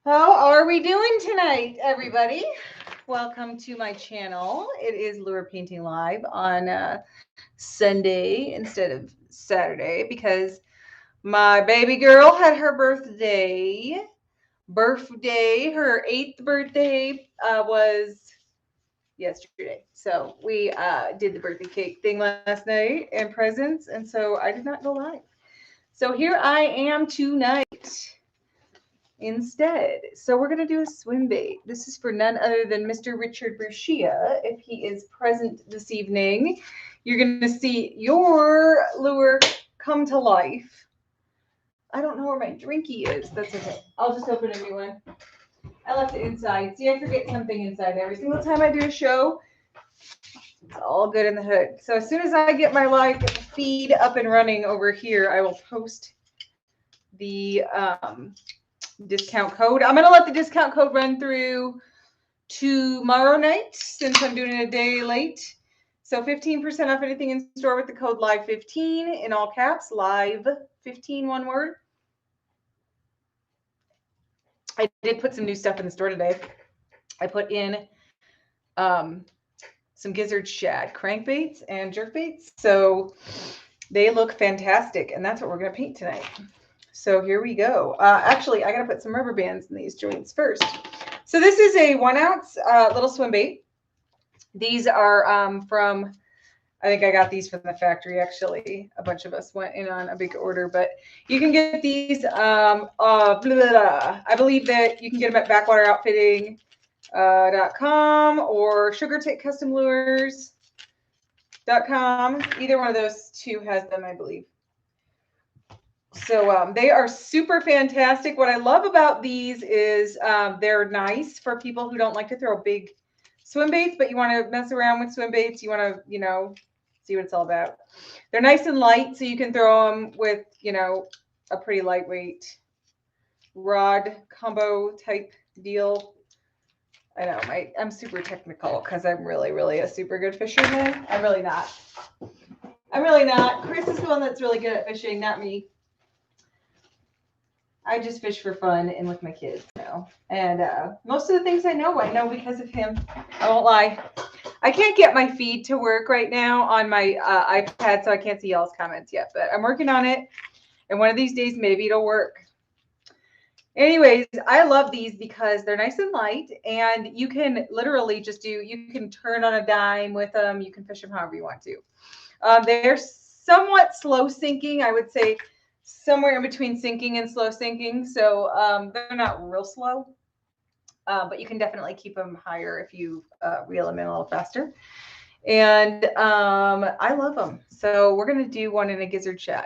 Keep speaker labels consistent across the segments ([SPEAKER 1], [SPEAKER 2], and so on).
[SPEAKER 1] How are we doing tonight, everybody? Welcome to my channel. It is Lure Painting Live on Sunday instead of Saturday because my baby girl had her birthday. Her 8th birthday was yesterday. So we did the birthday cake thing last night and presents, and so I did not go live. So here I am tonight instead. So we're going to do a swim bait. This is for none other than Mr. Richard Brucia. If he is present this evening, you're going to see your lure come to life. I don't know where my drinky is. That's okay. I'll just open a new one. I left it inside. See, I forget something inside every single time I do a show. It's all good in the hood. So as soon as I get my live feed up and running over here, I will post the discount code. I'm going to let the discount code run through tomorrow night since I'm doing it a day late. So 15% off anything in store with the code LIVE15 in all caps, LIVE15, one word. I did put some new stuff in the store today. I put in some Gizzard Shad crankbaits and jerkbaits. So they look fantastic, and that's what we're going to paint tonight. So here we go. Actually, I got to put some rubber bands in these joints first. So this is a 1 ounce little swim bait. These are from, I think I got these from the factory, actually. A bunch of us went in on a big order, but you can get these, I believe that you can get them at backwateroutfitting.com or coloradocustomlures.com. Either one of those two has them, I believe. So they are super fantastic. What I love about these is they're nice for people who don't like to throw big swim baits, but you want to mess around with swim baits. You want to, see what it's all about. They're nice and light, so you can throw them with, a pretty lightweight rod combo type deal. I know I'm super technical because I'm really a super good fisherman. I'm really not. Chris is the one that's really good at fishing, not me. I just fish for fun and with my kids, And most of the things I know because of him. I won't lie. I can't get my feed to work right now on my iPad, so I can't see y'all's comments yet. But I'm working on it, and one of these days maybe it'll work. Anyways, I love these because they're nice and light, and you can literally you can turn on a dime with them. You can fish them however you want to. They're somewhat slow sinking, I would say. Somewhere in between sinking and slow sinking. So they're not real slow, but you can definitely keep them higher if you reel them in a little faster. And I love them. So we're going to do one in a Gizzard Shad.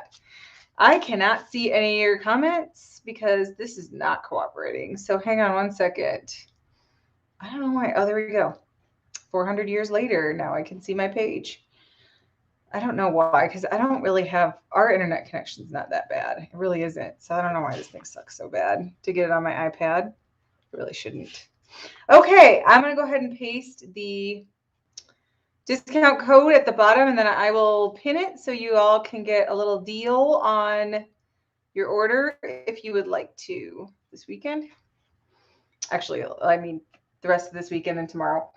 [SPEAKER 1] I cannot see any of your comments because this is not cooperating. So hang on one second. I don't know why. Oh, there we go. 400 years later, now I can see my page. I don't know why, because I don't really have, our internet connection's not that bad. It really isn't. So I don't know why this thing sucks so bad to get it on my iPad. It really shouldn't. Okay, I'm going to go ahead and paste the discount code at the bottom, and then I will pin it so you all can get a little deal on your order if you would like to this weekend. Actually, I mean the rest of this weekend and tomorrow.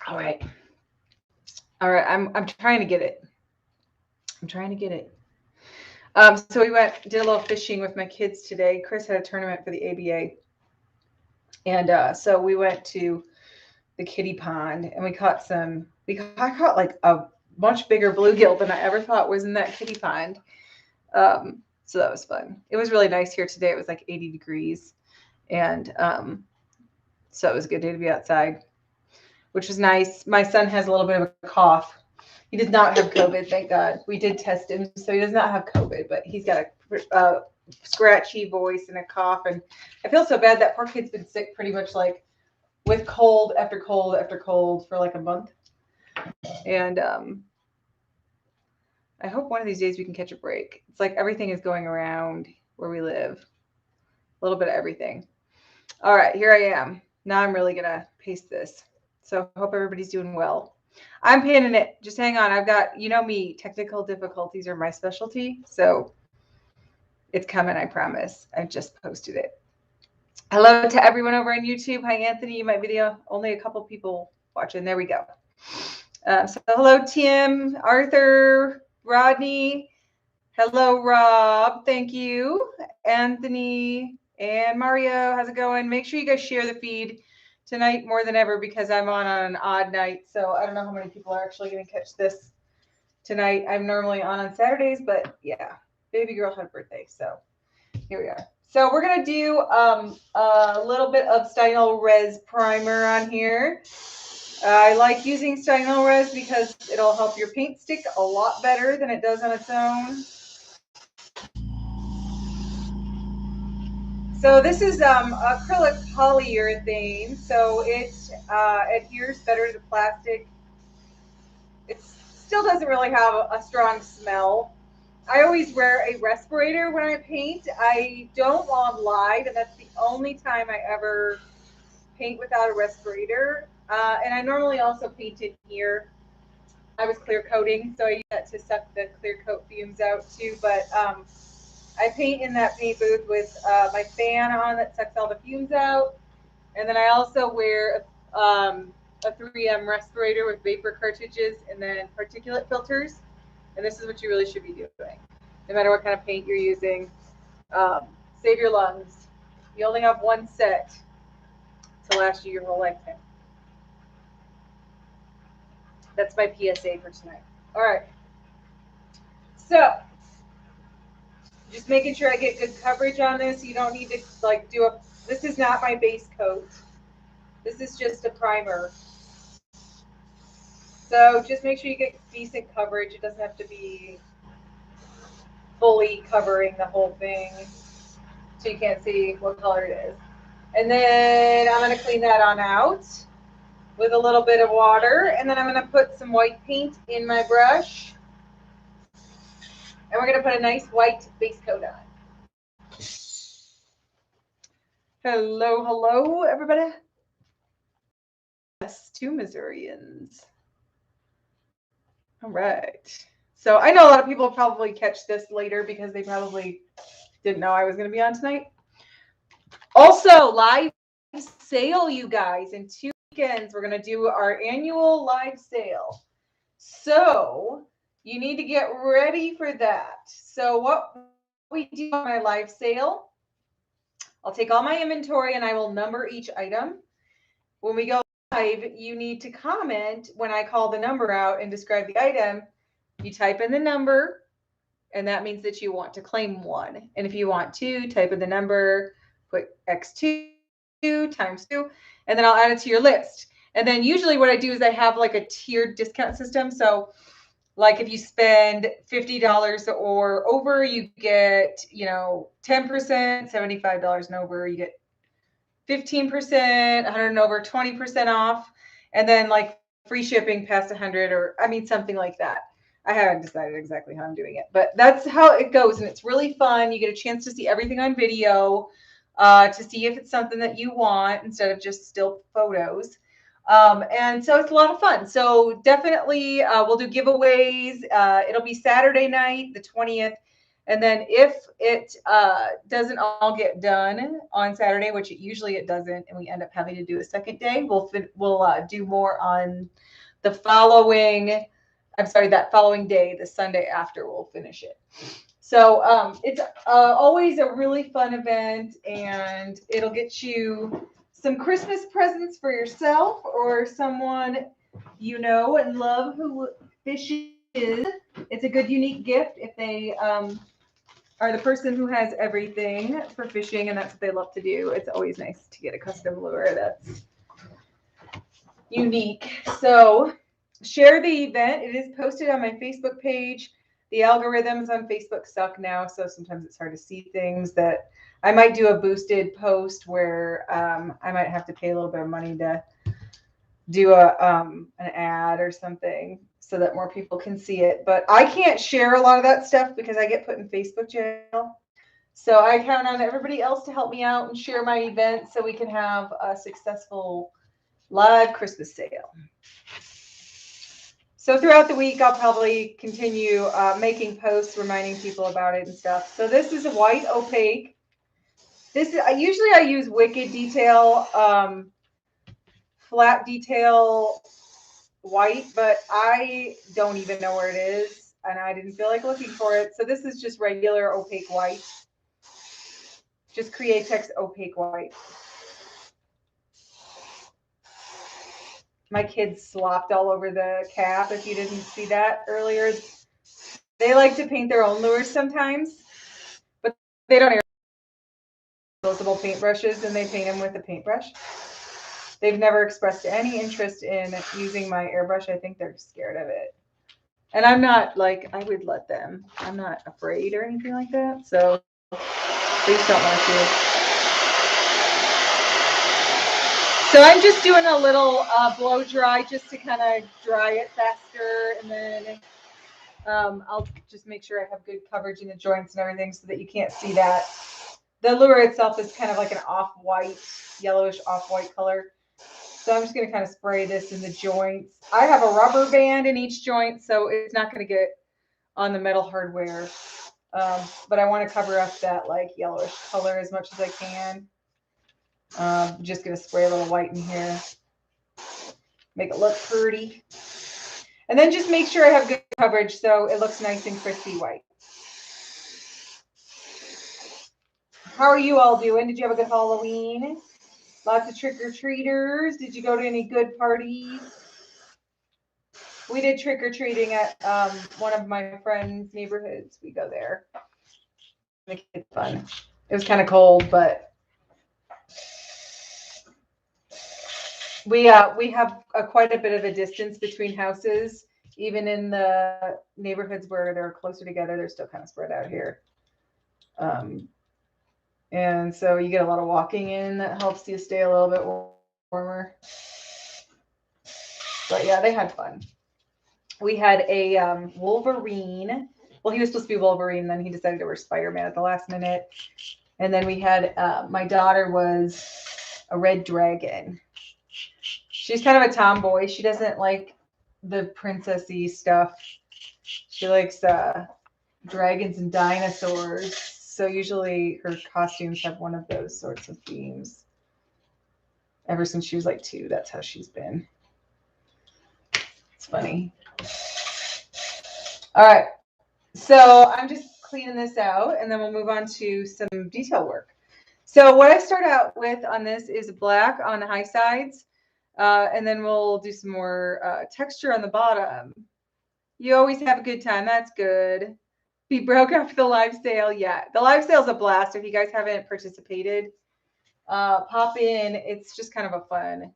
[SPEAKER 1] All right. I'm trying to get it. So we did a little fishing with my kids today. Chris had a tournament for the ABA. And so we went to the kiddie pond and I caught like a much bigger bluegill than I ever thought was in that kiddie pond. So that was fun. It was really nice here today. It was like 80 degrees. And so it was a good day to be outside, which was nice. My son has a little bit of a cough. He does not have COVID, thank God. We did test him, so he does not have COVID, but he's got a scratchy voice and a cough. And I feel so bad. That poor kid's been sick pretty much like with cold after cold after cold for like a month. And I hope one of these days we can catch a break. It's like everything is going around where we live. A little bit of everything. All right, here I am. Now I'm really going to paste this. So I hope everybody's doing well. I'm pinning it. Just hang on. I've got, me, technical difficulties are my specialty. So It's coming, I promise. I just posted it. Hello to everyone over on YouTube. Hi, Anthony. You might be the only a couple people watching. There we go. So hello, Tim, Arthur, Rodney. Hello, Rob. Thank you. Anthony and Mario. How's it going? Make sure you guys share the feed tonight more than ever because I'm on an odd night. So I don't know how many people are actually going to catch this tonight. I'm normally on Saturdays, but yeah, baby girl had a birthday. So here we are. So we're going to do a little bit of Stynol Res primer on here. I like using Stynol Res because it'll help your paint stick a lot better than it does on its own. So this is acrylic polyurethane, so it adheres better to plastic. It still doesn't really have a strong smell. I always wear a respirator when I paint. I don't while I'm live, and that's the only time I ever paint without a respirator. And I normally also paint in here. I was clear coating, so I use that to suck the clear coat fumes out too. But I paint in that paint booth with my fan on that sucks all the fumes out. And then I also wear a 3M respirator with vapor cartridges and then particulate filters. And this is what you really should be doing. No matter what kind of paint you're using, save your lungs. You only have one set to last you your whole lifetime. That's my PSA for tonight. All right. So just making sure I get good coverage on this. You don't need to like do a, this is not my base coat. This is just a primer. So just make sure you get decent coverage. It doesn't have to be fully covering the whole thing so you can't see what color it is. And then I'm going to clean that on out with a little bit of water. And then I'm going to put some white paint in my brush. And we're going to put a nice white base coat on. Hello, hello, everybody. Yes, two Missourians. All right. So I know a lot of people probably catch this later because they probably didn't know I was going to be on tonight. Also, live sale, you guys. In 2 weekends, we're going to do our annual live sale. So you need to get ready for that. So what we do on my live sale, I'll take all my inventory and I will number each item. When we go live, you need to comment when I call the number out and describe the item. You type in the number, and that means that you want to claim one. And if you want to, type in the number, put X2 times 2, and then I'll add it to your list. And then usually what I do is I have like a tiered discount system. So like if you spend $50 or over, you get, 10%, $75 and over, you get 15%, 100 and over, 20% off. And then like free shipping past 100 or something like that. I haven't decided exactly how I'm doing it, but that's how it goes. And it's really fun. You get a chance to see everything on video, to see if it's something that you want instead of just still photos. And so it's a lot of fun. So definitely we'll do giveaways. It'll be Saturday night, the 20th. And then if it doesn't all get done on Saturday, which usually it doesn't, and we end up having to do a second day, we'll do more on the following, that following day, the Sunday after, we'll finish it. So it's always a really fun event, and it'll get you some Christmas presents for yourself or someone you know and love who fishes. It's a good, unique gift if they are the person who has everything for fishing and that's what they love to do. It's always nice to get a custom lure that's unique. So share the event. It is posted on my Facebook page. The algorithms on Facebook suck now, so sometimes it's hard to see things. That I might do a boosted post where I might have to pay a little bit of money to do an ad or something so that more people can see it. But I can't share a lot of that stuff because I get put in Facebook jail. So I count on everybody else to help me out and share my event so we can have a successful live Christmas sale. So throughout the week, I'll probably continue making posts reminding people about it and stuff. So this is a white opaque. This is usually I use Wicked Detail, flat detail white, but I don't even know where it is, and I didn't feel like looking for it. So this is just regular opaque white. Just Createx opaque white. My kids slopped all over the cap. If you didn't see that earlier, they like to paint their own lures sometimes, but they don't have disposable paintbrushes, and they paint them with a paintbrush. They've never expressed any interest in using my airbrush. I think they're scared of it. And I'm not like, I would let them. I'm not afraid or anything like that. So they just don't want to. So I'm just doing a little blow dry just to kind of dry it faster. And then I'll just make sure I have good coverage in the joints and everything so that you can't see that. The lure itself is kind of like an off-white, yellowish off-white color. So I'm just going to kind of spray this in the joints. I have a rubber band in each joint, so it's not going to get on the metal hardware. But I want to cover up that like yellowish color as much as I can. I'm just going to spray a little white in here. Make it look pretty. And then just make sure I have good coverage so it looks nice and crispy white. How are you all doing? Did you have a good Halloween? Lots of trick-or-treaters. Did you go to any good parties? We did trick-or-treating at one of my friends' neighborhoods. We go there. Make it fun. It was kind of cold, but we have quite a bit of a distance between houses. Even in the neighborhoods where they're closer together, they're still kind of spread out here. And so you get a lot of walking in that helps you stay a little bit warmer. But yeah, they had fun. We had a Wolverine. Well, he was supposed to be Wolverine, then he decided to wear Spider-Man at the last minute. And then we had, my daughter was a red dragon. She's kind of a tomboy. She doesn't like the princessy stuff. She likes dragons and dinosaurs. So usually her costumes have one of those sorts of themes. Ever since she was like 2, that's how she's been. It's funny. All right. So I'm just cleaning this out, and then we'll move on to some detail work. So what I start out with on this is black on the high sides, and then we'll do some more texture on the bottom. You always have a good time. That's good. Be broke after the live sale. Yeah, the live sale is a blast. If you guys haven't participated, pop in. It's just kind of a fun.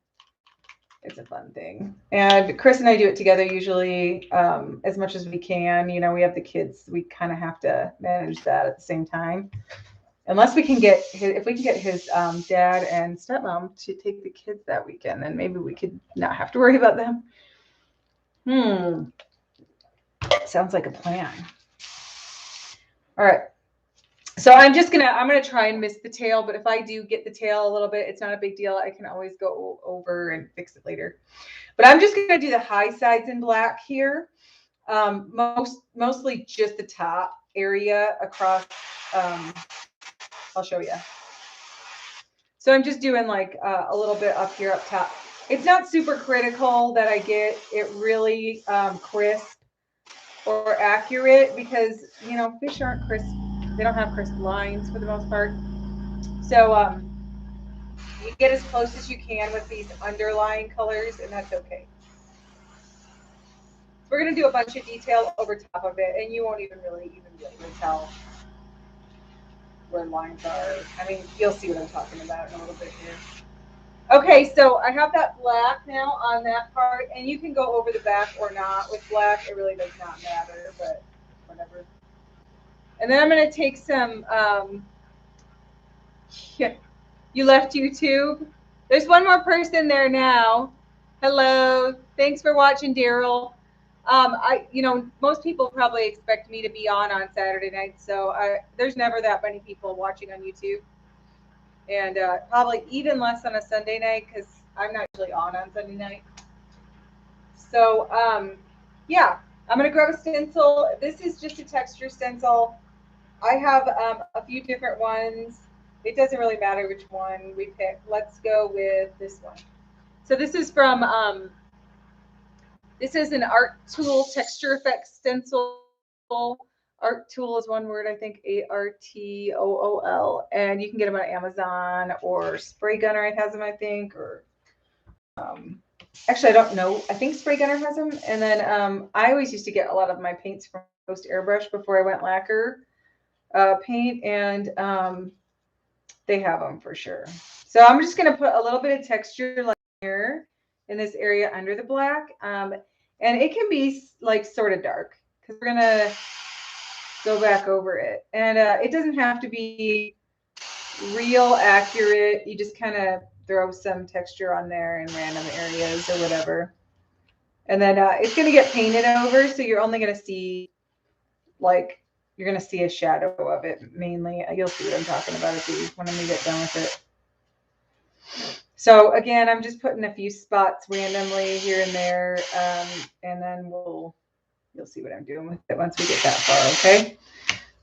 [SPEAKER 1] It's a fun thing. And Chris and I do it together usually as much as we can. You know, we have the kids. We kind of have to manage that at the same time. Unless we can get if we can get his dad and stepmom to take the kids that weekend, then maybe we could not have to worry about them. Sounds like a plan. All right. So I'm gonna try and miss the tail, but if I do get the tail a little bit, it's not a big deal. I can always go over and fix it later. But I'm just gonna do the high sides in black here. Mostly just the top area across. I'll show you. So I'm just doing like a little bit up here up top. It's not super critical that I get it really crisp or accurate because, you know, fish aren't crisp. They don't have crisp lines for the most part. So you get as close as you can with these underlying colors, and that's okay. We're going to do a bunch of detail over top of it, and you won't even really tell where lines are. I mean, you'll see what I'm talking about in a little bit here. Okay, so I have that black now on that part, and you can go over the back or not with black. It really does not matter, but whatever. And then I'm going to take some, you left YouTube. There's one more person there now. Hello. Thanks for watching, Daryl. Most people probably expect me to be on Saturday night, so there's never that many people watching on YouTube. And probably even less on a Sunday night because I'm not usually on Sunday night. So, yeah, I'm going to grab a stencil. This is just a texture stencil. I have a few different ones. It doesn't really matter which one we pick. Let's go with this one. So this is from, this is an Art Tool Texture Effects stencil. Art Tool is one word, I think, ARTOOL. And you can get them on Amazon, or Spray Gunner has them, I think, or actually, I don't know. I think Spray Gunner has them. And then I always used to get a lot of my paints from Post Airbrush before I went lacquer paint, and they have them for sure. So I'm just going to put a little bit of texture like here in this area under the black. And it can be like sort of dark because we're going to go back over it. And it doesn't have to be real accurate. You just kind of throw some texture on there in random areas or whatever. And then it's going to get painted over. So you're only going to see you're going to see a shadow of it mainly. You'll see what I'm talking about when we get done with it. So again, I'm just putting a few spots randomly here and there. And then you'll see what I'm doing with it once we get that far. Okay.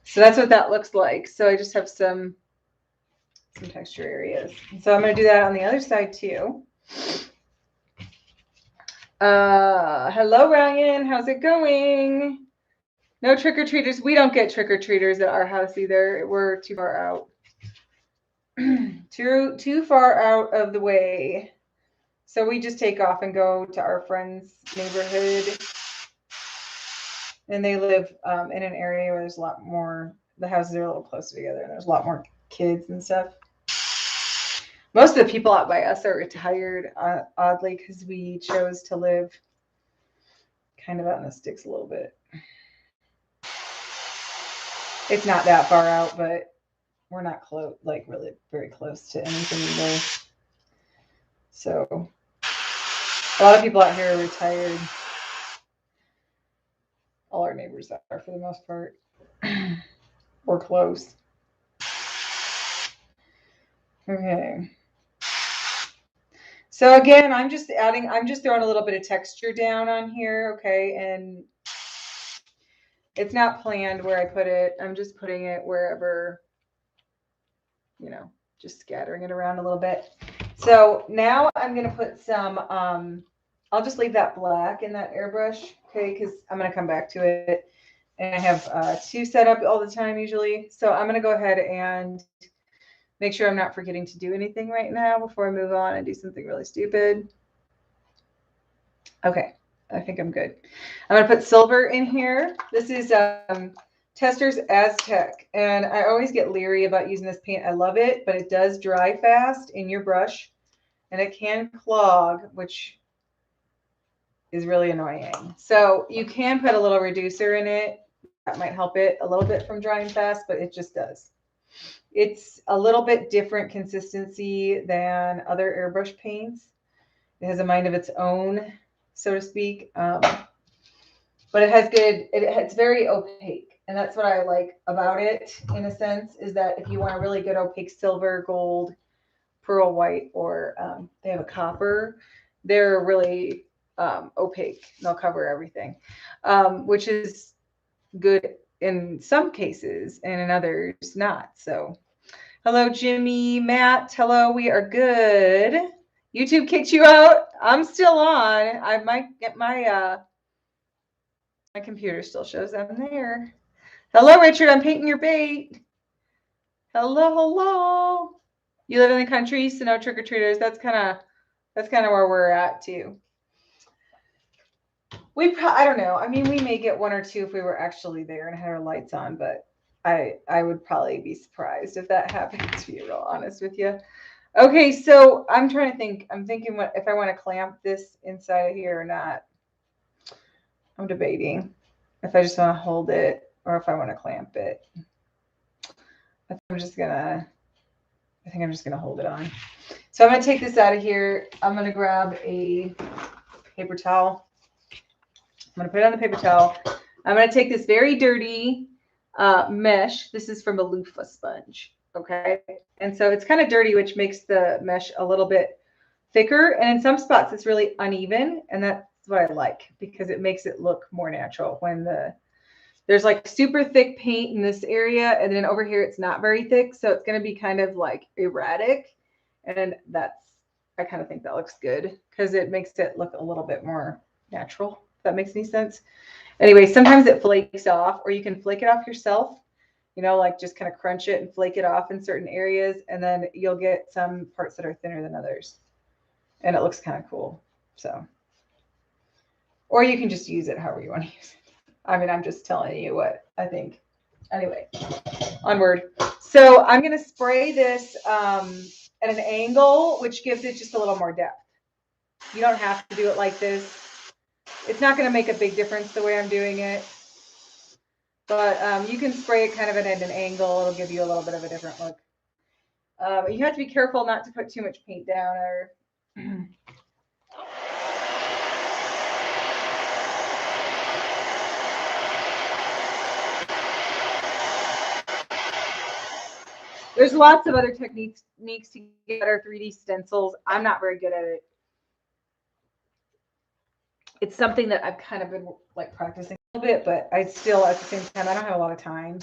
[SPEAKER 1] So that's what that looks like. So I just have some texture areas. So I'm going to do that on the other side too. Hello, Ryan. How's it going? No trick-or-treaters. We don't get trick-or-treaters at our house either. We're too far out. too far out of the way. So we just take off and go to our friend's neighborhood. And they live in an area where there's a lot more, the houses are a little closer together, and there's a lot more kids and stuff. Most of the people out by us are retired, oddly, because we chose to live kind of out in the sticks a little bit. It's not that far out, but we're not close, like really very close to anything either. So a lot of people out here are retired. All our neighbors are, for the most part. We're close. Okay. So again, I'm just throwing a little bit of texture down on here, okay? And it's not planned where I put it. I'm just putting it wherever, just scattering it around a little bit. So now I'm going to put some, I'll just leave that black in that airbrush, okay? Because I'm going to come back to it. And I have two set up all the time usually. So I'm going to go ahead and make sure I'm not forgetting to do anything right now before I move on and do something really stupid. Okay, I think I'm good. I'm going to put silver in here. This is Testors Aztec. And I always get leery about using this paint. I love it, but it does dry fast in your brush. And it can clog, which is really annoying. So you can put a little reducer in it. That might help it a little bit from drying fast, but it just does. It's a little bit different consistency than other airbrush paints. It has a mind of its own, so to speak. But it has it's very opaque. And that's what I like about it, in a sense, is that if you want a really good opaque silver, gold, pearl white, or they have a copper, they're really opaque. They'll cover everything, which is good in some cases, and in others not. So hello, Jimmy, Matt. Hello, we are good. YouTube kicked you out. I'm still on. I might get my computer still shows I'm there. Hello, Richard. I'm painting your bait. Hello. You live in the country, so no trick-or-treaters. That's kind of where we're at too. I don't know. I mean, we may get one or two if we were actually there and had our lights on, but I would probably be surprised if that happened, to be real honest with you. Okay, so I'm trying to think. I'm thinking if I want to clamp this inside of here or not. I'm debating if I just want to hold it or if I want to clamp it. I think I'm just gonna hold it on. So I'm gonna take this out of here. I'm gonna grab a paper towel. I'm going to put it on the paper towel. I'm going to take this very dirty mesh. This is from a loofah sponge. Okay. And so it's kind of dirty, which makes the mesh a little bit thicker. And in some spots, it's really uneven. And That's what I like because it makes it look more natural when there's like super thick paint in this area, and then over here it's not very thick, so it's going to be kind of like erratic, and I kind of think that looks good because it makes it look a little bit more natural, if that makes any sense. Anyway, sometimes it flakes off, or you can flake it off yourself, you know, like just kind of crunch it and flake it off in certain areas, and then you'll get some parts that are thinner than others, and it looks kind of cool. So, or you can just use it however you want to use it. I mean, I'm just telling you what I think. Anyway, onward. So I'm going to spray this at an angle, which gives it just a little more depth. You don't have to do it like this. It's not going to make a big difference the way I'm doing it. But you can spray it kind of at an angle. It'll give you a little bit of a different look. You have to be careful not to put too much paint down or... There's lots of other techniques to get better 3D stencils. I'm not very good at it. It's something that I've kind of been like practicing a little bit, but I still, at the same time, I don't have a lot of time.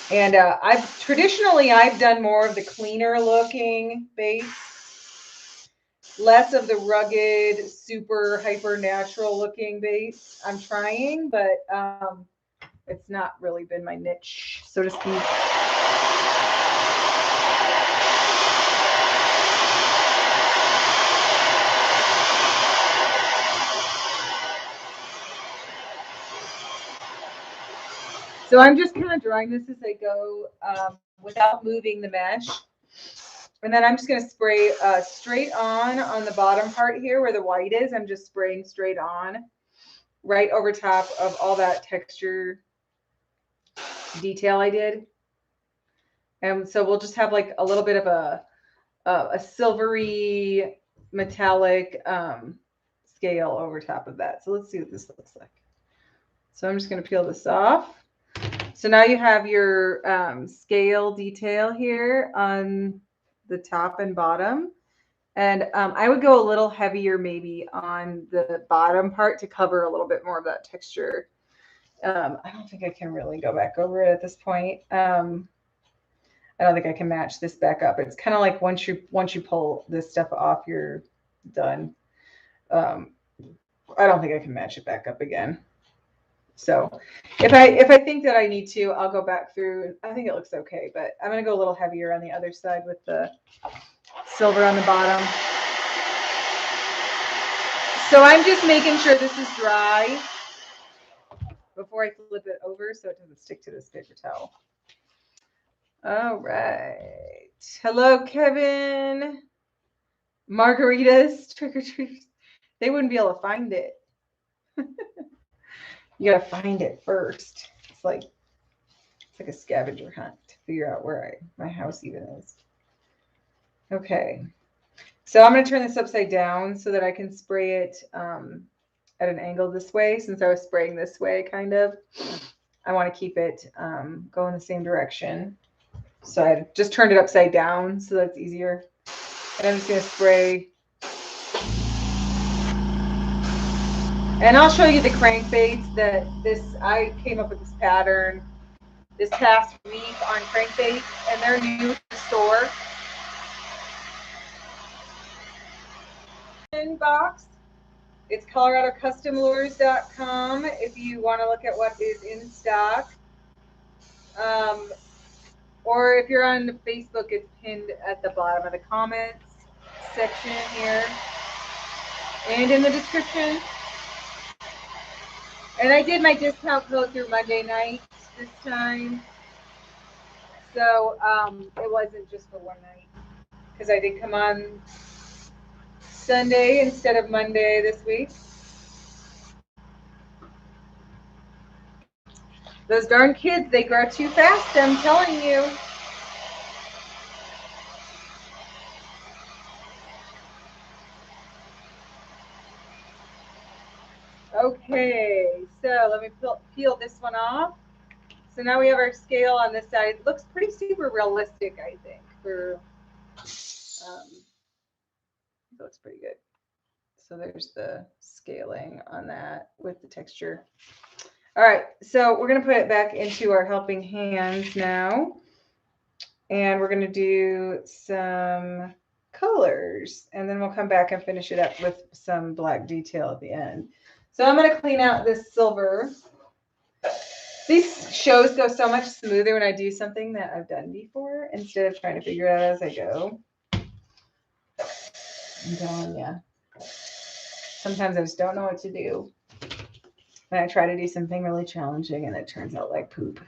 [SPEAKER 1] And I've done more of the cleaner looking base, less of the rugged, super hyper natural looking base. I'm trying, but it's not really been my niche, so to speak. So I'm just kind of drawing this as I go without moving the mesh. And then I'm just going to spray straight on the bottom part here where the white is. I'm just spraying straight on right over top of all that texture detail I did. And so we'll just have like a little bit of a silvery metallic scale over top of that. So let's see what this looks like. So I'm just going to peel this off. So now you have your scale detail here on the top and bottom. And I would go a little heavier maybe on the bottom part to cover a little bit more of that texture. I don't think I can really go back over it at this point. I don't think I can match this back up. It's kind of like once you pull this stuff off, you're done. I don't think I can match it back up again. So if I think that I need to, I'll go back through. I think it looks okay, but I'm going to go a little heavier on the other side with the silver on the bottom. So I'm just making sure this is dry before I flip it over so it doesn't stick to this paper towel. All right. Hello, Kevin. Margaritas, trick or treat. They wouldn't be able to find it. You gotta find it first. It's like a scavenger hunt to figure out where my house even is. Okay. So I'm gonna turn this upside down so that I can spray it at an angle this way. Since I was spraying this way, kind of, I want to keep it go in the same direction. So I just turned it upside down so that's easier. And I'm just gonna spray. And I'll show you the crankbaits that I came up with this pattern this past week on crankbaits, and they're new to the store. Box. It's coloradocustomlures.com if you want to look at what is in stock. Or if you're on Facebook, it's pinned at the bottom of the comments section here and in the description. And I did my discount code through Monday night this time. So it wasn't just for one night because I did come on Sunday instead of Monday this week. Those darn kids, they grow too fast, I'm telling you. Okay, so let me peel this one off. So now we have our scale on this side. It looks pretty super realistic, I think. It looks pretty good. So there's the scaling on that with the texture. All right, so we're going to put it back into our helping hands now. And we're going to do some colors. And then we'll come back and finish it up with some black detail at the end. So I'm going to clean out this silver. These shows go so much smoother when I do something that I've done before instead of trying to figure it out as I go. I'm telling you. Sometimes I just don't know what to do. And I try to do something really challenging and it turns out like poop.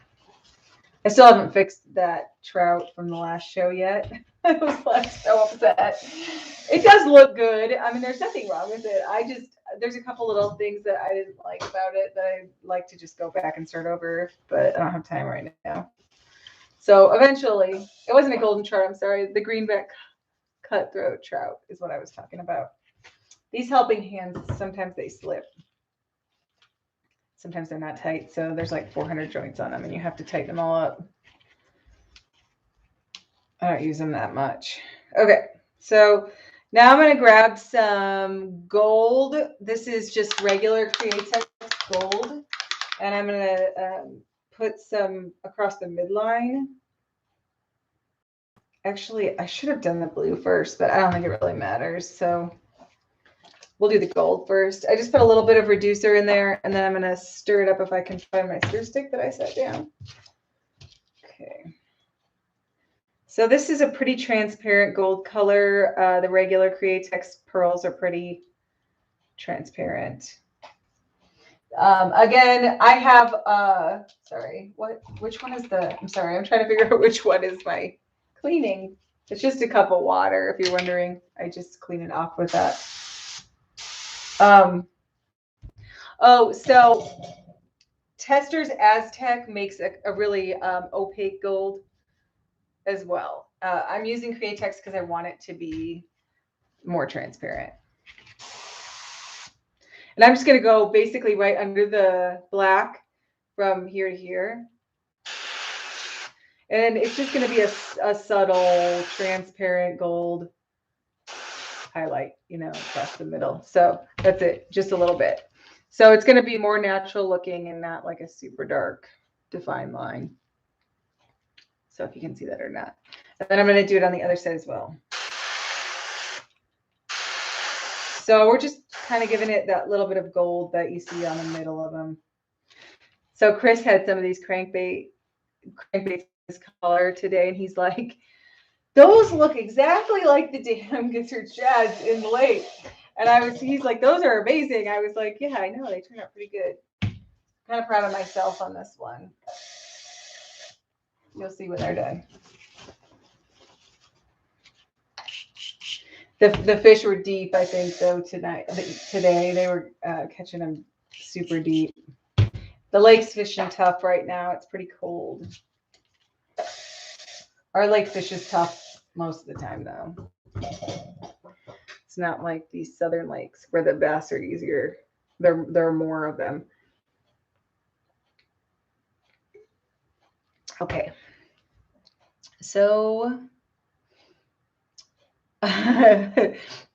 [SPEAKER 1] I still haven't fixed that trout from the last show yet. I was like so upset. It does look good. I mean, there's nothing wrong with it. There's a couple little things that I didn't like about it that I'd like to just go back and start over, but I don't have time right now. So eventually, it wasn't a golden trout, I'm sorry. The greenback cutthroat trout is what I was talking about. These helping hands, sometimes they slip. Sometimes they're not tight, so there's like 400 joints on them, and you have to tighten them all up. I don't use them that much. Okay, so now I'm going to grab some gold. This is just regular Createx gold, and I'm going to put some across the midline. Actually, I should have done the blue first, but I don't think it really matters, so we'll do the gold first. I just put a little bit of reducer in there, and then I'm going to stir it up if I can find my stir stick that I set down. Okay. So this is a pretty transparent gold color. The regular Createx pearls are pretty transparent. Again, I have, sorry, which one is I'm sorry, I'm trying to figure out which one is my cleaning. It's just a cup of water, if you're wondering. I just clean it off with that. Oh, so Testers Aztec makes a really opaque gold as well. I'm using Createx because I want it to be more transparent. And I'm just going to go basically right under the black from here to here. And it's just going to be a subtle, transparent gold highlight, you know, across the middle. So that's it, just a little bit. So it's going to be more natural looking and not like a super dark defined line. So if you can see that or not. And then I'm going to do it on the other side as well. So we're just kind of giving it that little bit of gold that you see on the middle of them. So Chris had some of these crankbaits color today, and he's like, those look exactly like the damn Gizzard Shads in the lake. And he's like, those are amazing. I was like, yeah, I know, they turned out pretty good. Kind of proud of myself on this one. You'll see when they're done. The fish were deep, I think, though, today. They were catching them super deep. The lake's fishing tough right now. It's pretty cold. Our lake fish is tough most of the time, though. It's not like these southern lakes where the bass are easier. There are more of them. Okay. So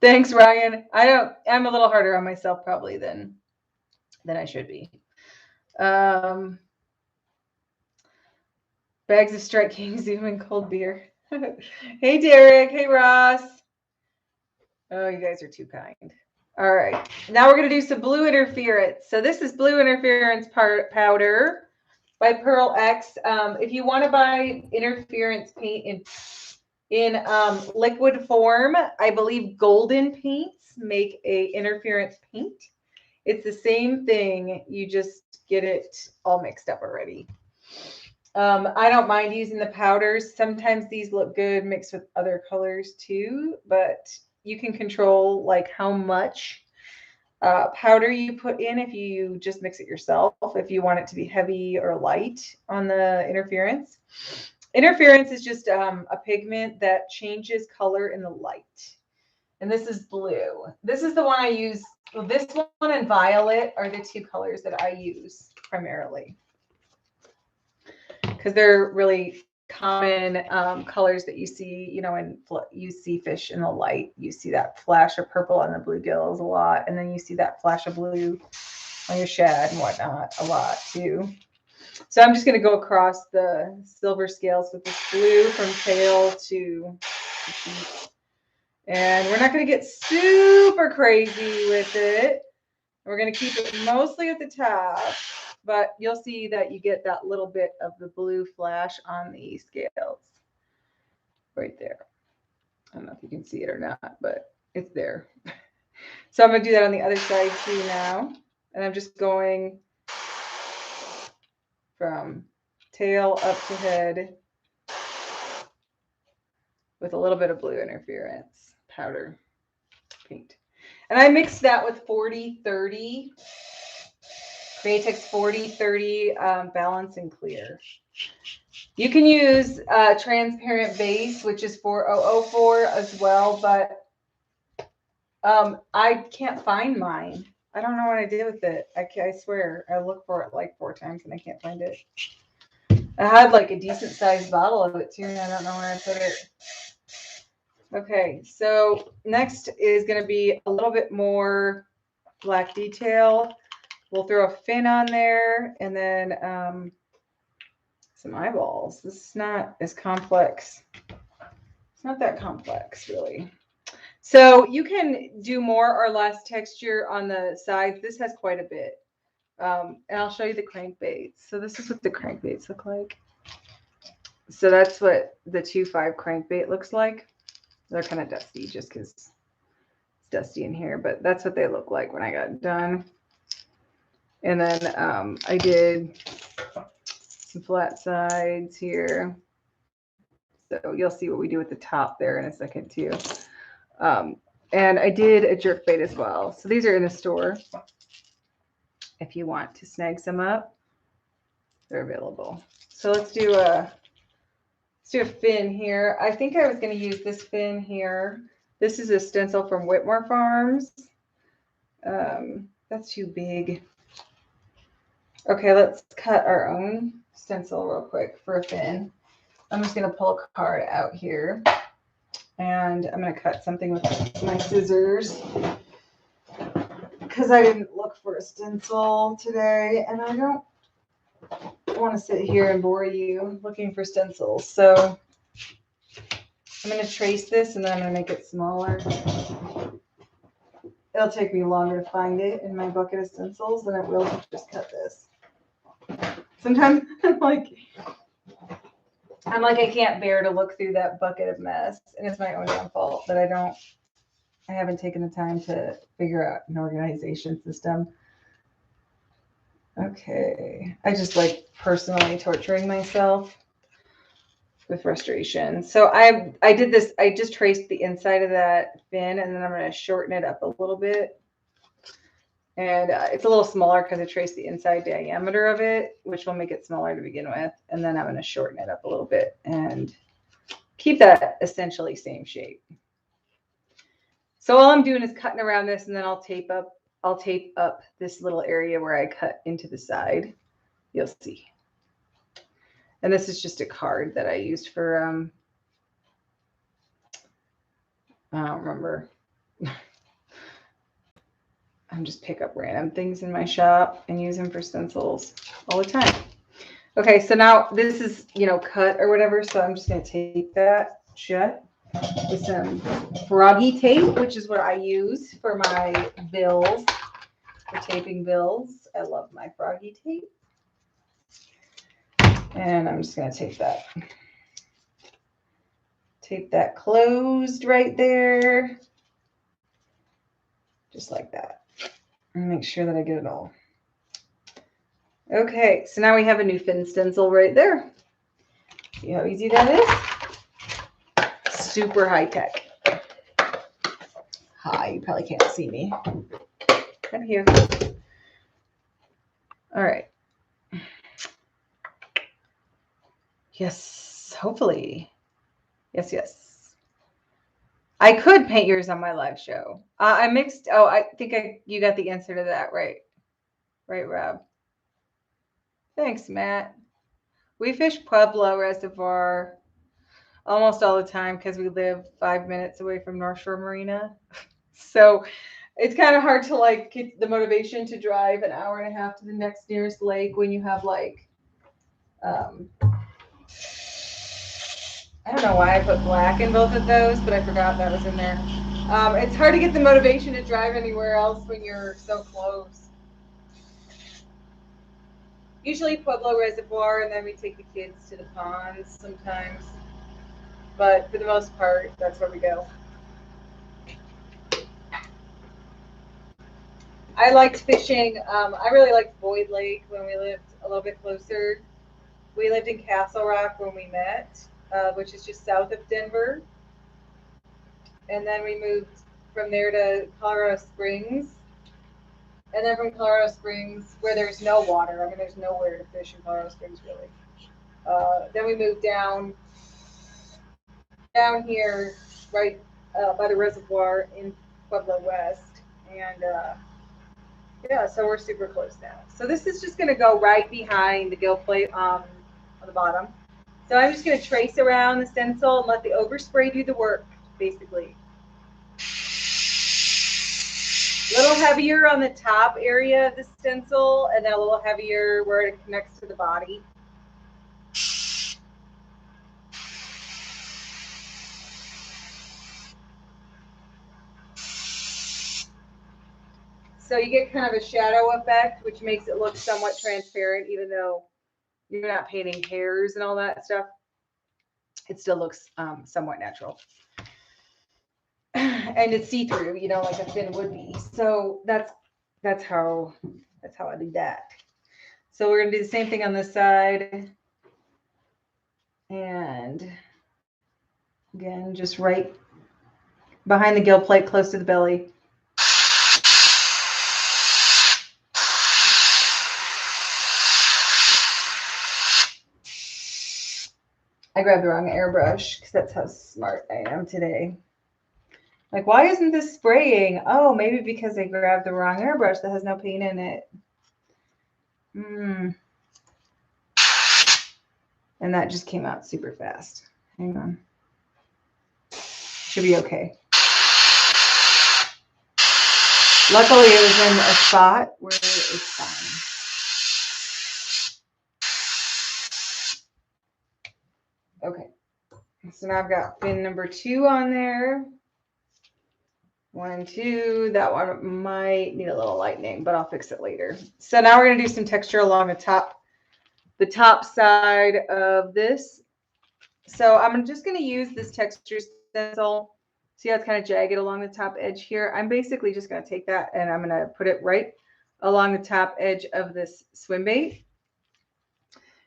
[SPEAKER 1] thanks, Ryan. I'm a little harder on myself probably than I should be. Bags of Strike King Zoom and cold beer. Hey, Derek. Hey, Ross. Oh, you guys are too kind. All right. Now we're going to do some blue interference. So this is blue interference powder by Pearl X. If you want to buy interference paint in liquid form, I believe Golden Paints make a interference paint. It's the same thing. You just get it all mixed up already. I don't mind using the powders. Sometimes these look good mixed with other colors too, but you can control like how much powder you put in if you just mix it yourself, if you want it to be heavy or light on the interference. Interference is just a pigment that changes color in the light. And this is blue. This is the one I use. Well, this one and violet are the two colors that I use primarily, because they're really common colors that you see, you know, when you see fish in the light. You see that flash of purple on the bluegills a lot, and then you see that flash of blue on your shad and whatnot a lot too. So I'm just going to go across the silver scales with this blue from tail to feet. And we're not going to get super crazy with it. We're going to keep it mostly at the top, but you'll see that you get that little bit of the blue flash on the scales right there. I don't know if you can see it or not, but it's there. So I'm going to do that on the other side too now. And I'm just going from tail up to head with a little bit of blue interference powder paint. And I mixed that with 40-30, Createx 40-30 Balance and Clear. You can use transparent base, which is 4004 as well, but I can't find mine. I don't know what I did with it. I swear, I looked for it like 4 times and I can't find it. I had like a decent sized bottle of it too, and I don't know where I put it. Okay, so next is going to be a little bit more black detail. We'll throw a fin on there and then some eyeballs. This is not as complex. It's not that complex, really. So you can do more or less texture on the sides. This has quite a bit. And I'll show you the crankbaits. So this is what the crankbaits look like. So that's what the 2.5 crankbait looks like. They're kind of dusty just because it's dusty in here, but that's what they look like when I got done. And then I did some flat sides here. So you'll see what we do with the top there in a second too. And I did a jerk bait as well. So these are in the store. If you want to snag some up, they're available. So let's do a fin here. I think I was going to use this fin here. This is a stencil from Whitmore Farms. That's too big. Okay, let's cut our own stencil real quick for a fin. I'm just going to pull a card out here. And I'm going to cut something with my scissors because I didn't look for a stencil today, and I don't want to sit here and bore you looking for stencils. So I'm going to trace this, and then I'm going to make it smaller. It'll take me longer to find it in my bucket of stencils than it will to just cut this. Sometimes I'm like, I can't bear to look through that bucket of mess, and it's my own damn fault that I haven't taken the time to figure out an organization system. Okay, I just like personally torturing myself with frustration. So I did this. I just traced the inside of that fin, and then I'm going to shorten it up a little bit. And it's a little smaller because I traced the inside diameter of it, which will make it smaller to begin with. And then I'm going to shorten it up a little bit and keep that essentially same shape. So all I'm doing is cutting around this, and then I'll tape up this little area where I cut into the side. You'll see. And this is just a card that I used for, I don't remember. I just pick up random things in my shop and use them for stencils all the time. Okay, so now this is, cut or whatever. So I'm just going to tape that shut with some froggy tape, which is what I use for my bills, for taping bills. I love my froggy tape. And I'm just going to tape that closed right there. Just like that. And make sure that I get it all. Okay, so now we have a new fin stencil right there. See how easy that is? Super high tech. Hi, you probably can't see me. Come here. All right. Yes, hopefully. Yes. I could paint yours on my live show. I mixed. Oh, I think you got the answer to that, right? Right, Rob. Thanks, Matt. We fish Pueblo Reservoir almost all the time because we live 5 minutes away from North Shore Marina. So it's kind of hard to like get the motivation to drive an hour and a half to the next nearest lake when you have like, I don't know why I put black in both of those, but I forgot that was in there. It's hard to get the motivation to drive anywhere else when you're so close. Usually Pueblo Reservoir, and then we take the kids to the ponds sometimes. But for the most part, that's where we go. I liked fishing. I really liked Boyd Lake when we lived a little bit closer. We lived in Castle Rock when we met, which is just south of Denver. And then we moved from there to Colorado Springs. And then from Colorado Springs, where there's no water, I mean, there's nowhere to fish in Colorado Springs, really. Then we moved down here, right by the reservoir in Pueblo West. And yeah, so we're super close now. So this is just going to go right behind the gill plate on the bottom. So I'm just going to trace around the stencil and let the overspray do the work, basically. A little heavier on the top area of the stencil, and then a little heavier where it connects to the body. So you get kind of a shadow effect, which makes it look somewhat transparent, even though you're not painting hairs and all that stuff. It still looks somewhat natural. And it's see-through, you know, like a fin would be. So that's how I do that. So we're gonna do the same thing on this side. And again, just right behind the gill plate, close to the belly. I grabbed the wrong airbrush because that's how smart I am today. Like, why isn't this spraying? Oh, maybe because I grabbed the wrong airbrush that has no paint in it. And that just came out super fast. Hang on. Should be okay. Luckily, it was in a spot where it's fine. Okay. So now I've got fin number 2 on there. 1 and 2. That one might need a little lightening, but I'll fix it later. So now we're going to do some texture along the top side of this. So I'm just going to use this texture stencil. See how it's kind of jagged along the top edge here? I'm basically just going to take that and I'm going to put it right along the top edge of this Swimbait,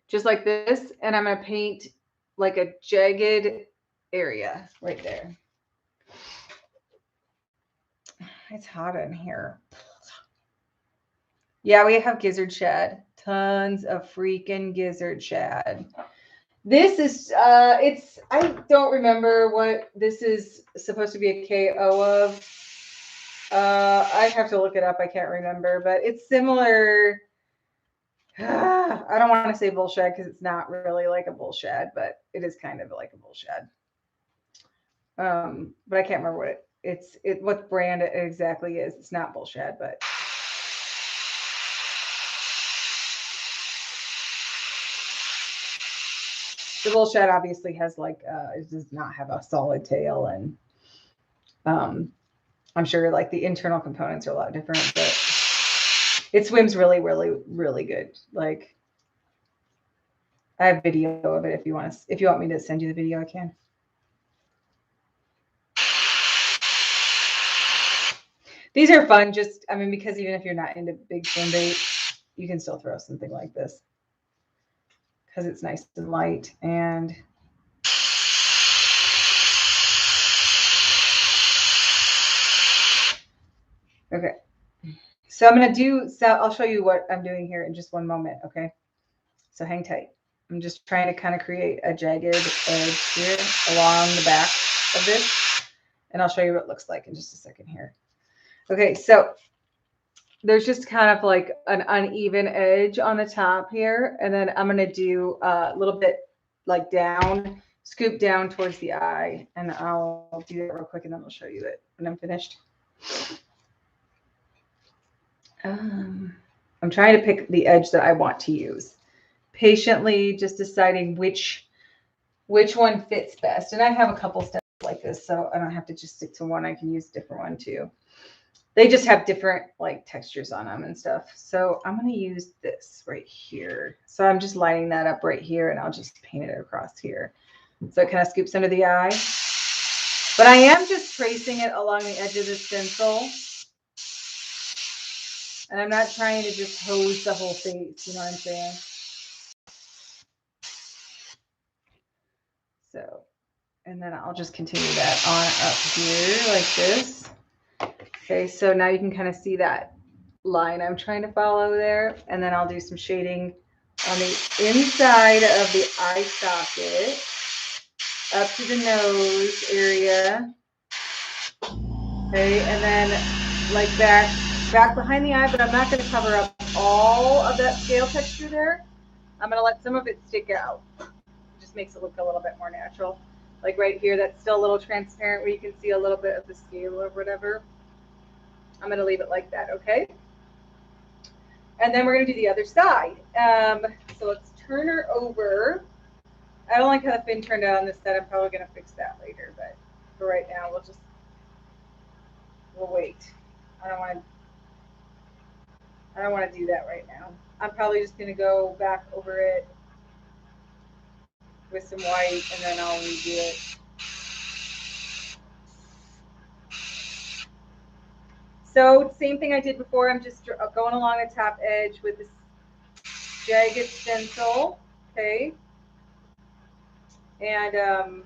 [SPEAKER 1] just like this. And I'm going to paint like a jagged area right there. It's hot in here. Yeah, we have Gizzard Shad. Tons of freaking Gizzard Shad. This is, I don't remember what this is supposed to be a KO of. I have to look it up. I can't remember, but it's similar. I don't want to say bull shad because it's not really like a bull shad, but it is kind of like a bull shad. But I can't remember what what brand it exactly is. It's not bull shad, but the bull shad obviously has like it does not have a solid tail, and I'm sure like the internal components are a lot different, but it swims really, really, really good. Like, I have video of it if you want me to send you the video, I can. These are fun, just, I mean, because even if you're not into big swim bait, you can still throw something like this because it's nice and light. And okay, so I'll show you what I'm doing here in just one moment. Okay, so hang tight. I'm just trying to kind of create a jagged edge here along the back of this, and I'll show you what it looks like in just a second here. Okay, so there's just kind of like an uneven edge on the top here. And then I'm going to do a little bit like down, scoop down towards the eye. And I'll do that real quick and then I'll show you it when I'm finished. I'm trying to pick the edge that I want to use. Patiently just deciding which one fits best. And I have a couple steps like this, so I don't have to just stick to one. I can use a different one too. They just have different like textures on them and stuff. So I'm going to use this right here. So I'm just lining that up right here and I'll just paint it across here. So it kind of scoops under the eye. But I am just tracing it along the edge of the stencil. And I'm not trying to just hose the whole face, you know what I'm saying? So, and then I'll just continue that on up here like this. Okay, so now you can kind of see that line I'm trying to follow there. And then I'll do some shading on the inside of the eye socket up to the nose area. Okay, and then like back behind the eye, but I'm not going to cover up all of that scale texture there. I'm going to let some of it stick out. It just makes it look a little bit more natural. Like right here, that's still a little transparent where you can see a little bit of the scale or whatever. I'm going to leave it like that, okay? And then we're going to do the other side. So let's turn her over. I don't like how the fin turned out on this side. I'm probably going to fix that later, but for right now, we'll wait. I don't want to do that right now. I'm probably just going to go back over it with some white, and then I'll redo it. So same thing I did before. I'm just going along the top edge with this jagged stencil, okay? And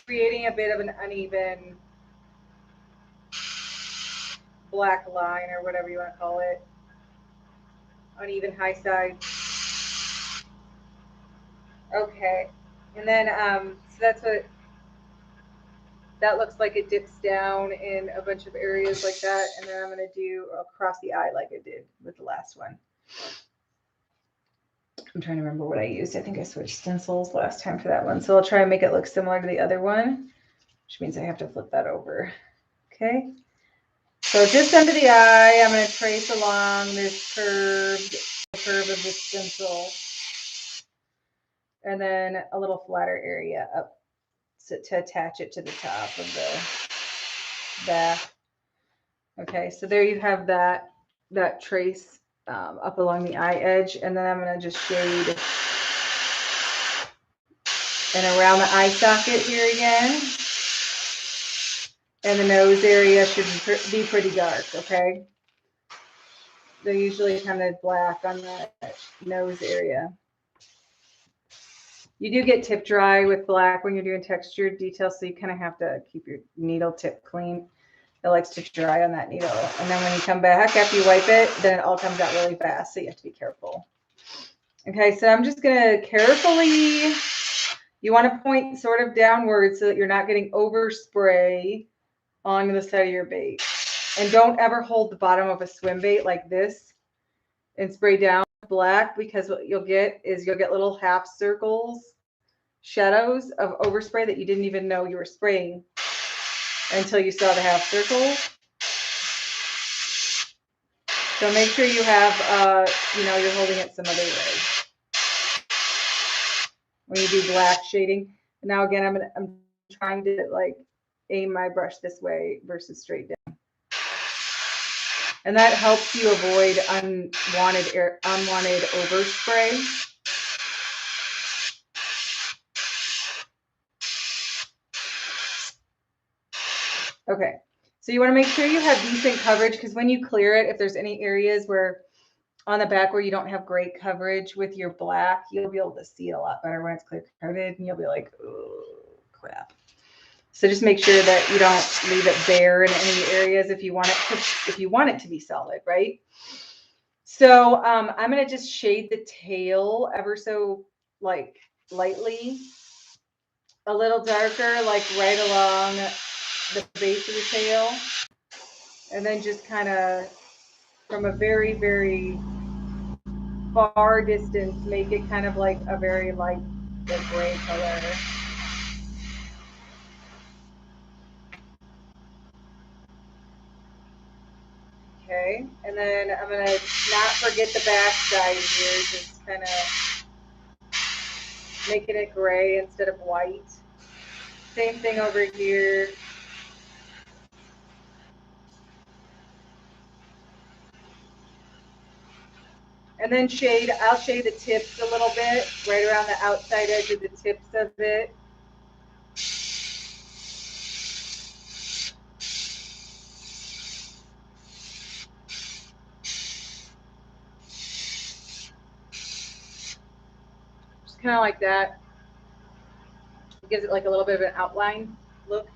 [SPEAKER 1] creating a bit of an uneven black line or whatever you want to call it. Uneven high side. Okay, and then so that's what that looks like. It dips down in a bunch of areas like that, and then I'm going to do across the eye like I did with the last one. I'm trying to remember what I used. I think I switched stencils last time for that one, so I'll try and make it look similar to the other one, which means I have to flip that over. Okay, so just under the eye, I'm going to trace along this curve of the stencil, and then a little flatter area up to attach it to the top of the back. Okay, so there you have that trace up along the eye edge, and then I'm going to just shade and around the eye socket here again. And the nose area should be pretty dark, okay? They're usually kind of black on the nose area. You do get tip dry with black when you're doing textured details, so you kind of have to keep your needle tip clean. It likes to dry on that needle. And then when you come back, after you wipe it, then it all comes out really fast, so you have to be careful. Okay, so I'm just going to carefully, you want to point sort of downward so that you're not getting overspray on the side of your bait. And don't ever hold the bottom of a swim bait like this and spray down black, because what you'll get is you'll get little half circles, shadows of overspray that you didn't even know you were spraying until you saw the half circles. So make sure you have, you're holding it some other way when you do black shading. Now again, I'm trying to like aim my brush this way versus straight down. And that helps you avoid unwanted overspray. Okay, so you want to make sure you have decent coverage, because when you clear it, if there's any areas where on the back where you don't have great coverage with your black, you'll be able to see it a lot better when it's clear coated, and you'll be like, oh crap. So just make sure that you don't leave it bare in any areas if you want it to be solid, right? So I'm going to just shade the tail ever so like lightly, a little darker, like right along the base of the tail. And then just kind of from a very, very far distance, make it kind of like a very light gray color. Okay, and then I'm gonna not forget the back side here, just kind of making it gray instead of white. Same thing over here. And then shade, I'll shade the tips a little bit, right around the outside edge of the tips of it. Just kind of like that. It gives it like a little bit of an outline look.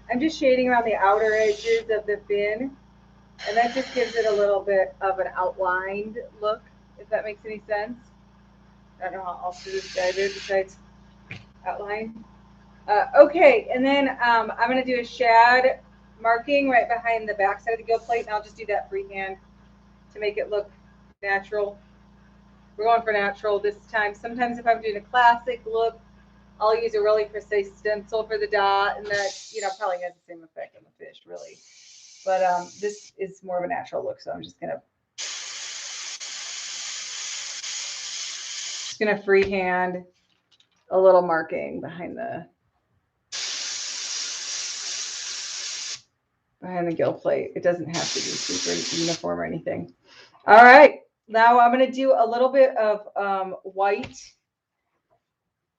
[SPEAKER 1] I'm just shading around the outer edges of the fin, and that just gives it a little bit of an outlined look, if that makes any sense. I don't know how else to describe it besides outline. Okay, and then I'm going to do a shad marking right behind the back side of the gill plate, and I'll just do that freehand to make it look natural. We're going for natural this time. Sometimes if I'm doing a classic look, I'll use a really precise stencil for the dot, and that, you know, probably has the same effect on the fish, really. But this is more of a natural look, so I'm just gonna freehand a little marking behind the gill plate. It doesn't have to be super uniform or anything. All right, now I'm gonna do a little bit of white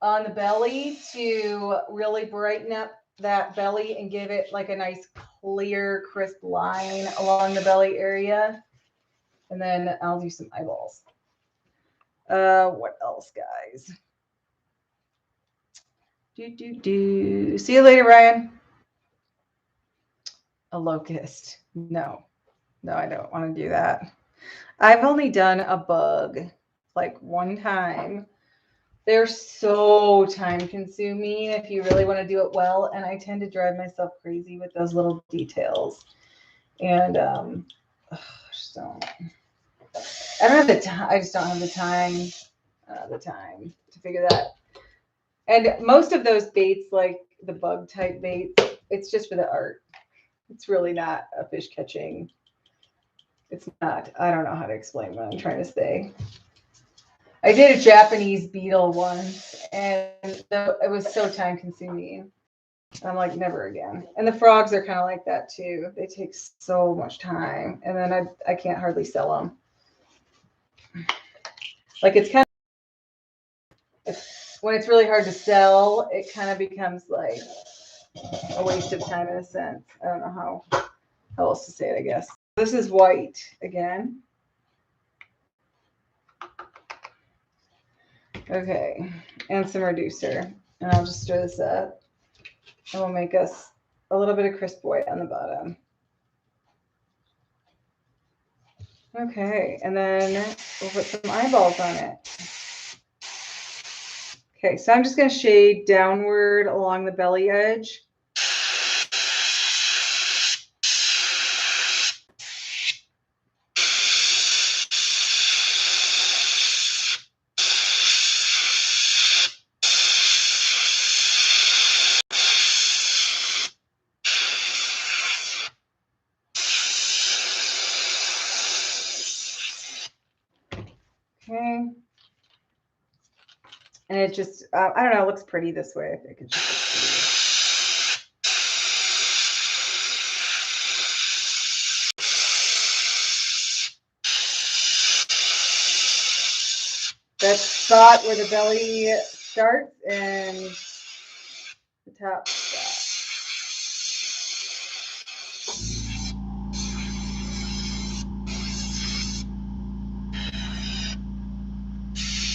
[SPEAKER 1] on the belly to really brighten up that belly and give it like a nice clear, crisp line along the belly area. And then I'll do some eyeballs. What else, guys? See you later, Ryan. A locust. No, I don't want to do that. I've only done a bug like one time. They're so time consuming if you really want to do it well. And I tend to drive myself crazy with those little details. And I just don't have the time. I just don't have the time to figure that. And most of those baits, like the bug type baits, it's just for the art. It's really not a fish catching. It's not. I don't know how to explain what I'm trying to say. I did a Japanese beetle once, and it was so time consuming. I'm like, never again. And the frogs are kind of like that too. They take so much time, and then I can't hardly sell them. Like it's kind of, when it's really hard to sell, it kind of becomes like a waste of time in a sense. I don't know how else to say it, I guess. This is white again. Okay, and some reducer. And I'll just stir this up. And we'll make us a little bit of crisp white on the bottom. Okay, and then we'll put some eyeballs on it. Okay, so I'm just going to shade downward along the belly edge. Okay. And it just, I don't know, it looks pretty this way. I think it just looks pretty. That spot where the belly starts and the top spot.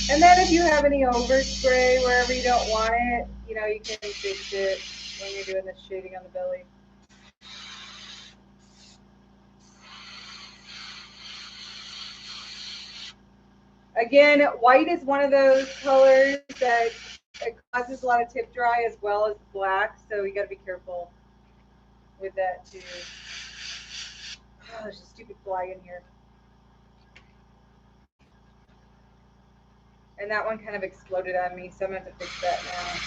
[SPEAKER 1] And then if you have any overspray wherever you don't want it, you know, you can fix it when you're doing this shading on the belly. Again, white is one of those colors that it causes a lot of tip dry as well as black, so you got to be careful with that too. Oh, there's a stupid fly in here. And that one kind of exploded on me, so I'm going to have to fix that now.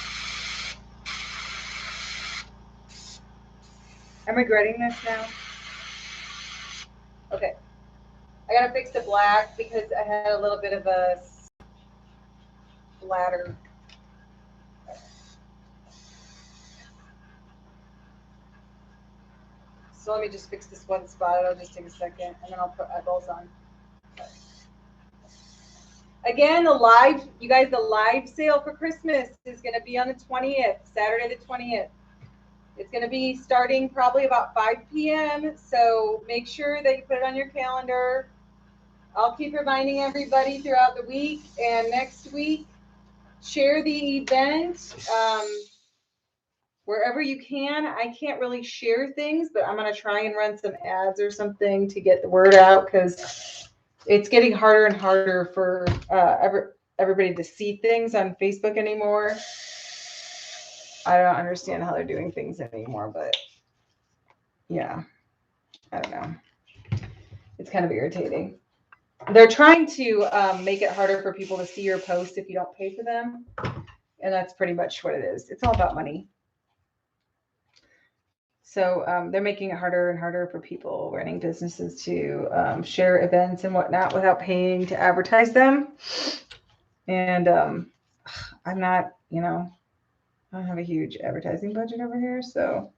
[SPEAKER 1] I'm regretting this now. Okay. I got to fix the black because I had a little bit of a splatter. So let me just fix this one spot. It'll just take a second, and then I'll put eyeballs on. Again, the live sale for Christmas is going to be on the 20th, Saturday the 20th. It's going to be starting probably about 5 p.m. So make sure that you put it on your calendar. I'll keep reminding everybody throughout the week, and next week, share the event wherever you can. I can't really share things, but I'm going to try and run some ads or something to get the word out, because it's getting harder and harder for everybody to see things on Facebook anymore. I don't understand how they're doing things anymore, but yeah, I don't know. It's kind of irritating. They're trying to make it harder for people to see your posts if you don't pay for them. And that's pretty much what it is. It's all about money. So they're making it harder and harder for people running businesses to share events and whatnot without paying to advertise them. And I'm not, I don't have a huge advertising budget over here, so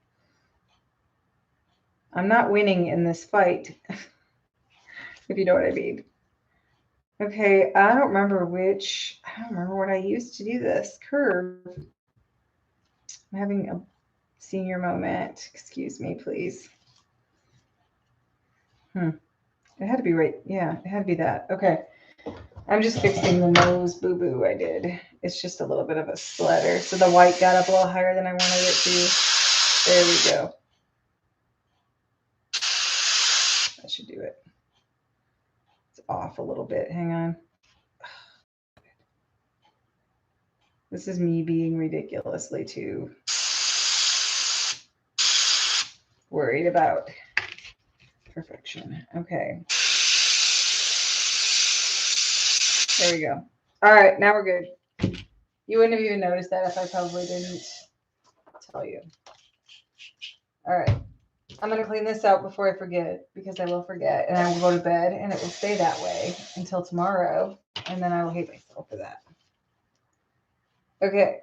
[SPEAKER 1] I'm not winning in this fight, if you know what I mean. Okay, I don't remember what I used to do this curve. I'm having a senior moment. Excuse me, please. It had to be right. Yeah, it had to be that. Okay. I'm just fixing the nose boo-boo I did. It's just a little bit of a splatter. So the white got up a little higher than I wanted it to. There we go. That should do it. It's off a little bit. Hang on. This is me being ridiculously too worried about perfection. Okay. There we go. All right, now we're good. You wouldn't have even noticed that if I probably didn't tell you. All right. I'm going to clean this out before I forget, because I will forget, and I will go to bed, and it will stay that way until tomorrow, and then I will hate myself for that. Okay.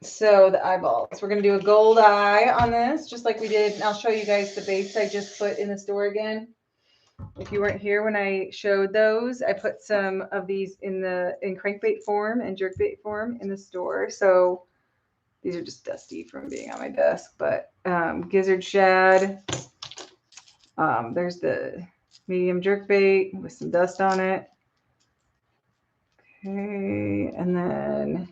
[SPEAKER 1] So the eyeballs. We're going to do a gold eye on this, just like we did. And I'll show you guys the baits I just put in the store again. If you weren't here when I showed those, I put some of these in crankbait form and jerkbait form in the store. So these are just dusty from being on my desk, but Gizzard Shad. There's the medium jerkbait with some dust on it. Okay, and then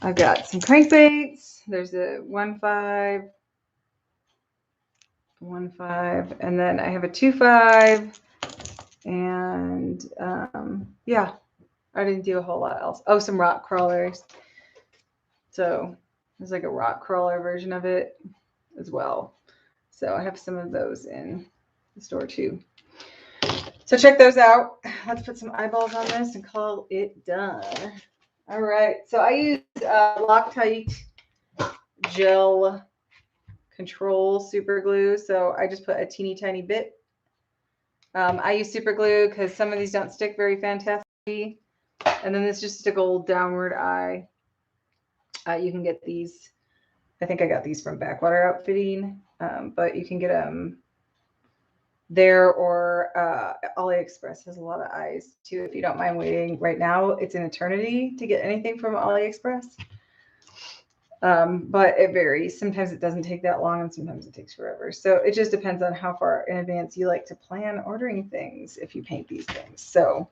[SPEAKER 1] I've got some crankbaits. There's a 1.5, 1.5, and then I have a 2.5, and yeah, I didn't do a whole lot else. Oh, some rock crawlers. So there's like a rock crawler version of it as well. So I have some of those in the store too. So check those out. Let's put some eyeballs on this and call it done. All right, so I use Loctite gel control super glue. So I just put a teeny tiny bit. I use super glue because some of these don't stick very fantastically. And then it's just a gold downward eye. You can get these. I think I got these from Backwater Outfitting, but you can get them there, or AliExpress has a lot of eyes too. If you don't mind waiting, right now it's an eternity to get anything from AliExpress. But it varies. Sometimes it doesn't take that long, and sometimes it takes forever. So it just depends on how far in advance you like to plan ordering things if you paint these things. So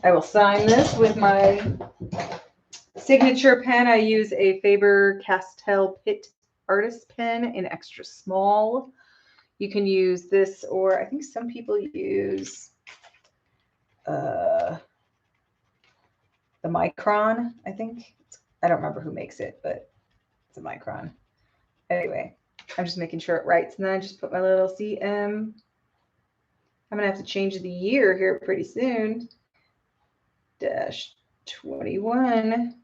[SPEAKER 1] I will sign this with my signature pen, I use a Faber-Castell Pitt Artist Pen in extra small. You can use this, or I think some people use the Micron, I think. I don't remember who makes it, but it's a Micron. Anyway, I'm just making sure it writes. And then I just put my little CM. I'm going to have to change the year here pretty soon. -21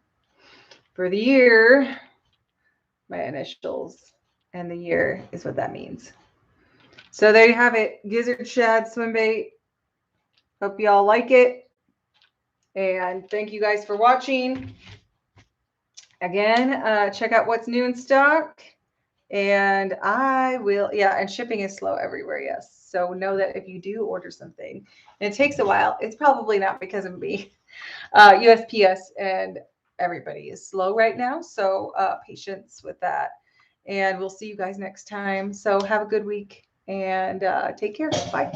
[SPEAKER 1] for the year. My initials and the year is what that means. So there you have it. Gizzard Shad Swimbait. Hope you all like it. And thank you guys for watching. Again, check out what's new in stock. And I will, yeah, and shipping is slow everywhere, yes. So know that if you do order something, and it takes a while, it's probably not because of me. USPS and everybody is slow right now, so patience with that. And we'll see you guys next time. So have a good week and take care. Bye.